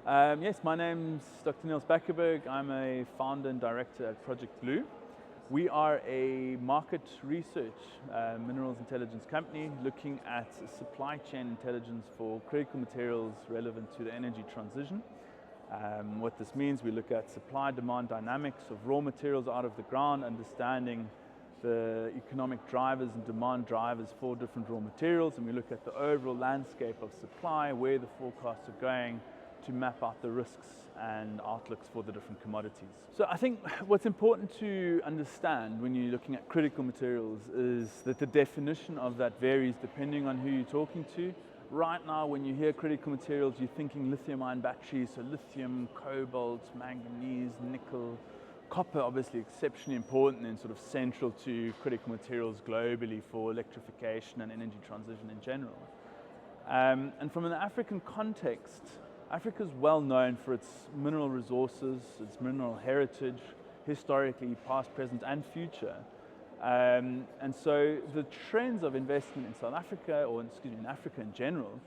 Yes, my name's Dr. Nils Backeberg. I'm a founder and director at Project Blue. We are a market research minerals intelligence company looking at supply chain intelligence for critical materials relevant to the energy transition. What this means, we look at supply-demand dynamics of raw materials out of the ground, understanding the economic drivers and demand drivers for different raw materials, and we look at the overall landscape of supply, where the forecasts are going, to map out the risks and outlooks for the different commodities. So I think what's important to understand when you're looking at critical materials is that the definition of that varies depending on who you're talking to. Right now, when you hear critical materials, you're thinking lithium-ion batteries, so lithium, cobalt, manganese, nickel, copper, obviously exceptionally important and sort of central to critical materials globally for electrification and energy transition in general. And from an African context, Africa is well known for its mineral resources, its mineral heritage, historically, past, present, and future. And so the trends of investment in South Africa, or in Africa in general,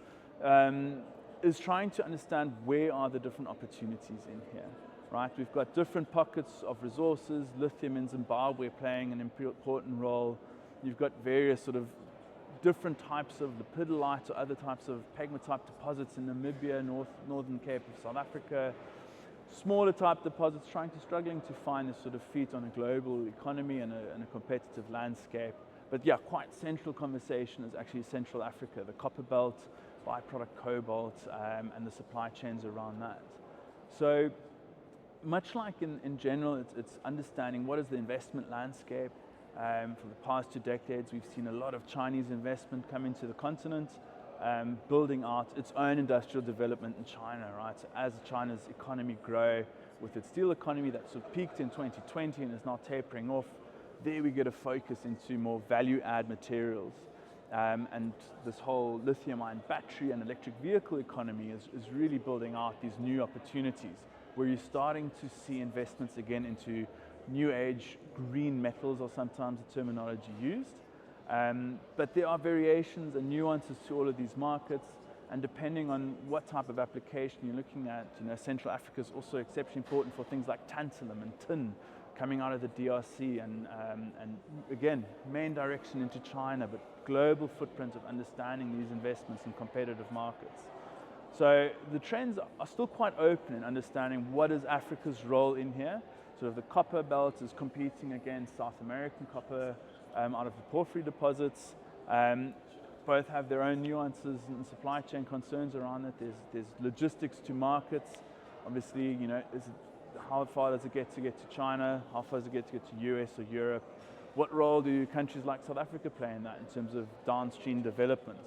is trying to understand where are the different opportunities in here, right? We've got different pockets of resources, lithium in Zimbabwe playing an important role. You've got various sort of different types of lepidolite or other types of pegmatite deposits in Namibia, northern Cape of South Africa. Smaller type deposits struggling to find a sort of feet on a global economy and a competitive landscape. But yeah, quite central conversation is actually Central Africa, the copper belt, byproduct cobalt, and the supply chains around that. So much like in general, it's understanding what is the investment landscape. For the past 2 decades, we've seen a lot of Chinese investment come into the continent, building out its own industrial development in China, right? So as China's economy grow, with its steel economy that sort of peaked in 2020 and is now tapering off, there we get a focus into more value-add materials. And this whole lithium-ion battery and electric vehicle economy is really building out these new opportunities, where you're starting to see investments again into new age green metals, or sometimes the terminology used. But there are variations and nuances to all of these markets, and depending on what type of application you're looking at, Central Africa is also exceptionally important for things like tantalum and tin coming out of the DRC, and again, main direction into China, but global footprint of understanding these investments in competitive markets. So the trends are still quite open in understanding what is Africa's role in here. Sort of the copper belt is competing against South American copper out of the porphyry deposits. Both have their own nuances and supply chain concerns around it. There's logistics to markets. Obviously, how far does it get to China? How far does it get to US or Europe? What role do countries like South Africa play in that in terms of downstream development?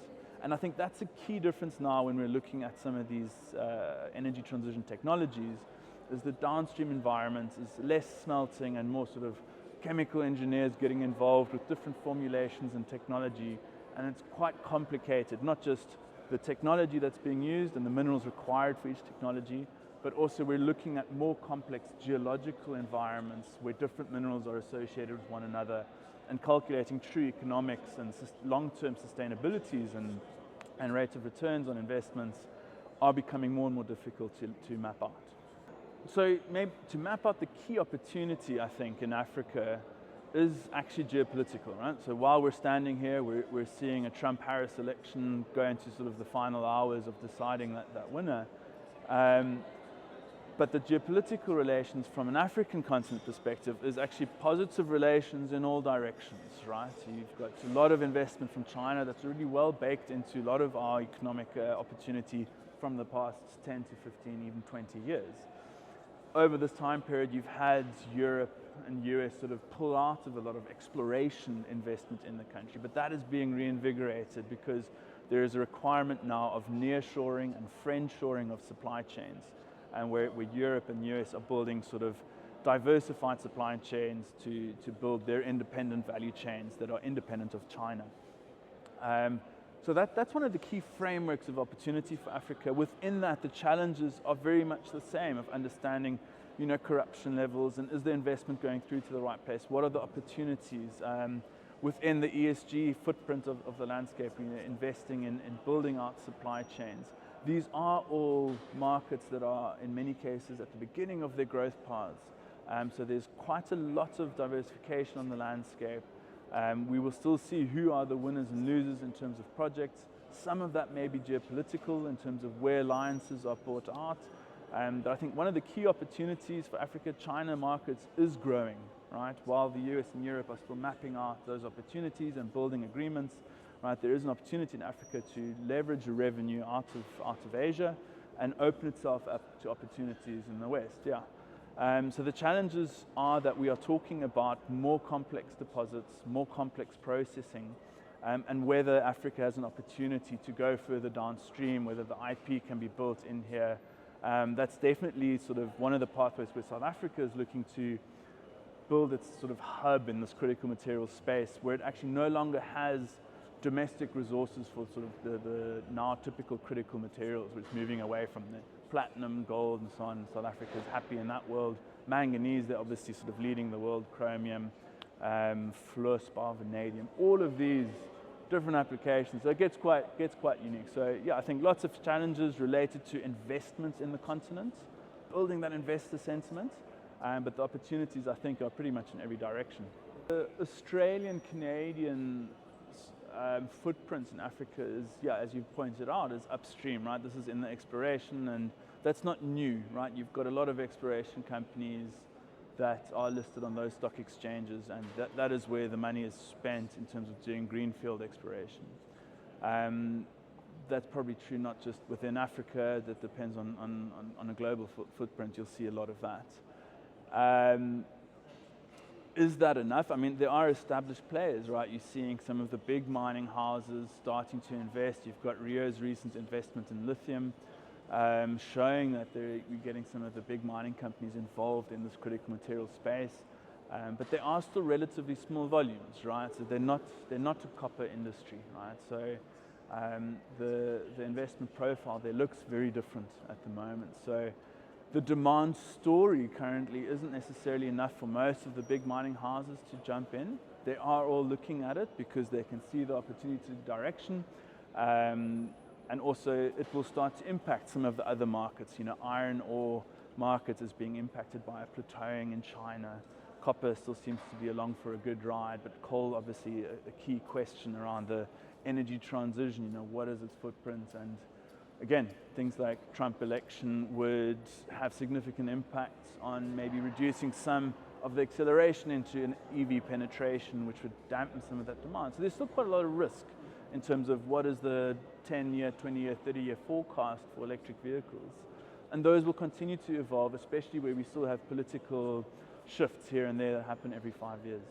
And I think that's a key difference now when we're looking at some of these energy transition technologies, is the downstream environment is less smelting and more sort of chemical engineers getting involved with different formulations and technology, and it's quite complicated, not just the technology that's being used and the minerals required for each technology, but also we're looking at more complex geological environments where different minerals are associated with one another, and calculating true economics and long-term sustainabilities and rates of returns on investments are becoming more and more difficult to map out. So maybe to map out the key opportunity, I think, in Africa is actually geopolitical, right? So while we're standing here, we're seeing a Trump-Harris election go into sort of the final hours of deciding that winner. But the geopolitical relations from an African continent perspective is actually positive relations in all directions, right? So you've got a lot of investment from China that's really well baked into a lot of our economic opportunity from the past 10 to 15, even 20 years. Over this time period, you've had Europe and US sort of pull out of a lot of exploration investment in the country, but that is being reinvigorated because there is a requirement now of nearshoring and friendshoring of supply chains, and where Europe and US are building sort of diversified supply chains to build their independent value chains that are independent of China. So that's one of the key frameworks of opportunity for Africa. Within that, the challenges are very much the same, of understanding, corruption levels, and is the investment going through to the right place? What are the opportunities within the ESG footprint of the landscape? Investing in building out supply chains. These are all markets that are, in many cases, at the beginning of their growth paths. So there's quite a lot of diversification on the landscape. We will still see who are the winners and losers in terms of projects. Some of that may be geopolitical in terms of where alliances are bought out. But I think one of the key opportunities for Africa, China markets is growing, right? While the US and Europe are still mapping out those opportunities and building agreements, right? There is an opportunity in Africa to leverage a revenue out of Asia and open itself up to opportunities in the West, yeah. So the challenges are that we are talking about more complex deposits, more complex processing, and whether Africa has an opportunity to go further downstream, whether the IP can be built in here. That's definitely sort of one of the pathways where South Africa is looking to build its sort of hub in this critical materials space, where it actually no longer has domestic resources for sort of the now typical critical materials, which is moving away from the platinum, gold, and so on. South Africa is happy in that world. Manganese, they're obviously sort of leading the world. Chromium, fluorspar, vanadium, all of these different applications. So it gets quite unique. So yeah, I think lots of challenges related to investments in the continent, building that investor sentiment, but the opportunities I think are pretty much in every direction. The Australian, Canadian footprint in Africa is, yeah, as you pointed out, is upstream, right? This is in the exploration, and that's not new, right? You've got a lot of exploration companies that are listed on those stock exchanges, and that is where the money is spent in terms of doing greenfield exploration. That's probably true not just within Africa, that depends on a global footprint, you'll see a lot of that. Is that enough? I mean, there are established players, right? You're seeing some of the big mining houses starting to invest. You've got Rio's recent investment in lithium, showing that we're getting some of the big mining companies involved in this critical material space. But they are still relatively small volumes, right? So they're not a copper industry, right? So the investment profile there looks very different at the moment. So the demand story currently isn't necessarily enough for most of the big mining houses to jump in. They are all looking at it because they can see the opportunity direction. And also it will start to impact some of the other markets. You know, iron ore market is being impacted by a plateauing in China. Copper still seems to be along for a good ride, but coal obviously a key question around the energy transition. You know, what is its footprint? And again, things like Trump election would have significant impacts on maybe reducing some of the acceleration into an EV penetration, which would dampen some of that demand. So there's still quite a lot of risk in terms of what is the 10-year, 20-year, 30-year forecast for electric vehicles. And those will continue to evolve, especially where we still have political shifts here and there that happen every 5 years.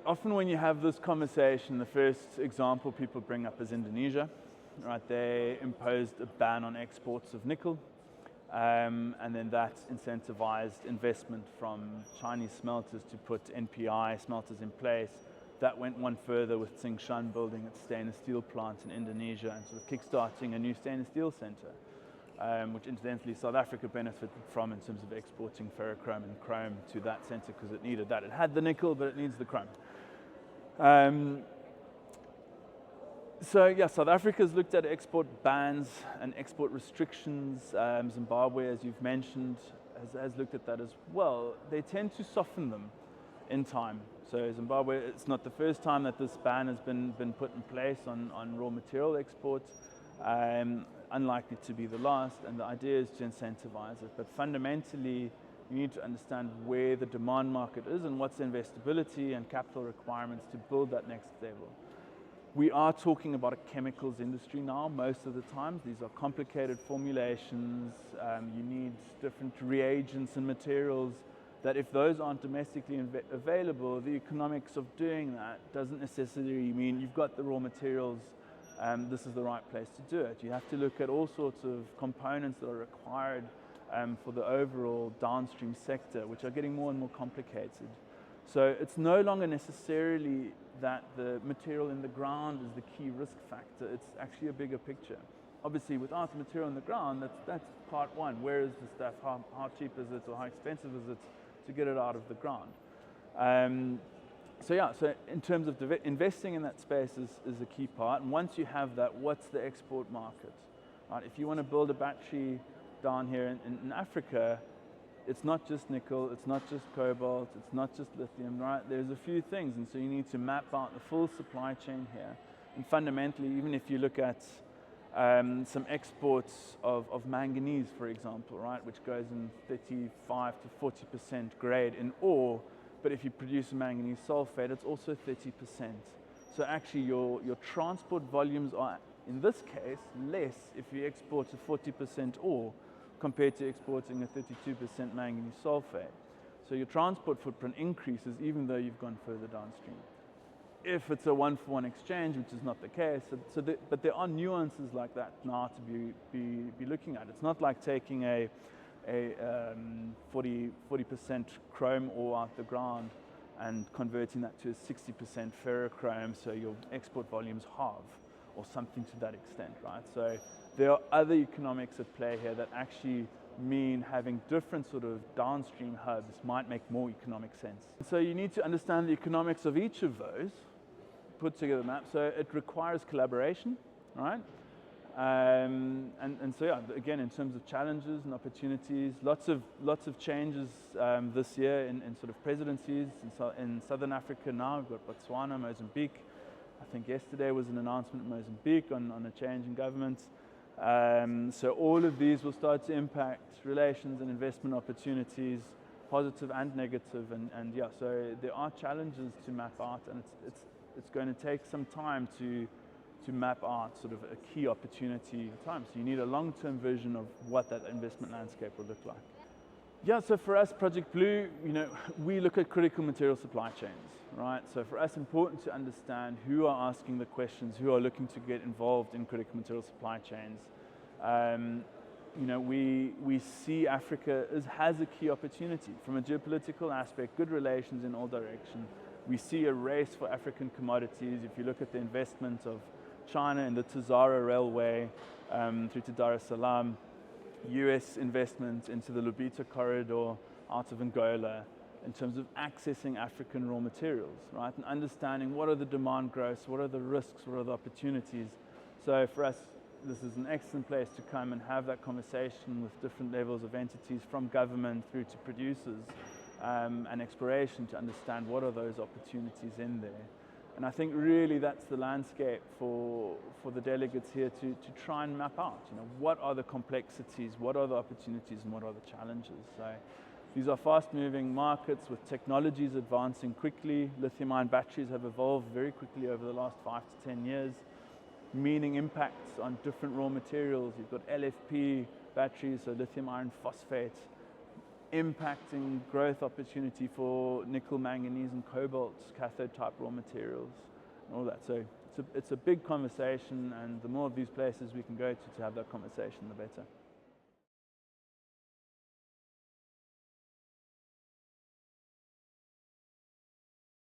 Often when you have this conversation, the first example people bring up is Indonesia. Right, they imposed a ban on exports of nickel, and then that incentivized investment from Chinese smelters to put NPI smelters in place. That went one further with Tsingshan building its stainless steel plant in Indonesia and sort of kickstarting a new stainless steel center, which incidentally South Africa benefited from in terms of exporting ferrochrome and chrome to that center because it needed that. It had the nickel, but it needs the chrome. So yeah, South Africa's looked at export bans and export restrictions. Zimbabwe, as you've mentioned, has looked at that as well. They tend to soften them in time. So Zimbabwe, it's not the first time that this ban has been put in place on raw material exports. Unlikely to be the last, and the idea is to incentivize it. But fundamentally, you need to understand where the demand market is and what's the investability and capital requirements to build that next level. We are talking about a chemicals industry now most of the time. These are complicated formulations. You need different reagents and materials that if those aren't domestically available, the economics of doing that doesn't necessarily mean you've got the raw materials, this is the right place to do it. You have to look at all sorts of components that are required for the overall downstream sector, which are getting more and more complicated. So it's no longer necessarily that the material in the ground is the key risk factor. It's actually a bigger picture. Obviously, without the material in the ground, that's part one. Where is the stuff? How cheap is it, or how expensive is it to get it out of the ground? So yeah, so in terms of investing in that space is a key part. And once you have that, what's the export market? Right? If you want to build a battery down here in Africa, it's not just nickel, it's not just cobalt, it's not just lithium, right? There's a few things, and so you need to map out the full supply chain here. And fundamentally, even if you look at some exports of manganese, for example, right, which goes in 35 to 40% grade in ore, but if you produce a manganese sulfate, it's also 30%. So actually your transport volumes are, in this case, less if you export a 40% ore compared to exporting a 32% manganese sulfate. So your transport footprint increases even though you've gone further downstream. If it's a one-for-one exchange, which is not the case, but there are nuances like that now to be looking at. It's not like taking a 40% chrome ore out the ground and converting that to a 60% ferrochrome, so your export volumes halve, or something to that extent, right? So there are other economics at play here that actually mean having different sort of downstream hubs might make more economic sense. So you need to understand the economics of each of those, put together a map. So it requires collaboration, right? And so yeah, again, in terms of challenges and opportunities, lots of changes this year in sort of presidencies in Southern Africa now. We've got Botswana, Mozambique. I think yesterday was an announcement in Mozambique on a change in government. So all of these will start to impact relations and investment opportunities, positive and negative, and yeah, so there are challenges to map out, and it's going to take some time to map out sort of a key opportunity time. So you need a long-term vision of what that investment landscape will look like. Yeah, so for us, Project Blue, we look at critical material supply chains, right? So for us, important to understand who are asking the questions, who are looking to get involved in critical material supply chains. We see Africa has a key opportunity from a geopolitical aspect, good relations in all directions. We see a race for African commodities. If you look at the investment of China in the Tazara Railway through to Dar es Salaam, US investment into the Lobito corridor out of Angola in terms of accessing African raw materials, right? And understanding what are the demand growths, what are the risks, what are the opportunities. So for us, this is an excellent place to come and have that conversation with different levels of entities, from government through to producers and exploration, to understand what are those opportunities in there. And I think really that's the landscape for the delegates here to try and map out, what are the complexities, what are the opportunities, and what are the challenges. So these are fast-moving markets with technologies advancing quickly. Lithium-ion batteries have evolved very quickly over the last 5 to 10 years, meaning impacts on different raw materials. You've got LFP batteries, so lithium iron phosphate, impacting growth opportunity for nickel, manganese, and cobalt, cathode-type raw materials, and all that. So it's a big conversation, and the more of these places we can go to have that conversation, the better.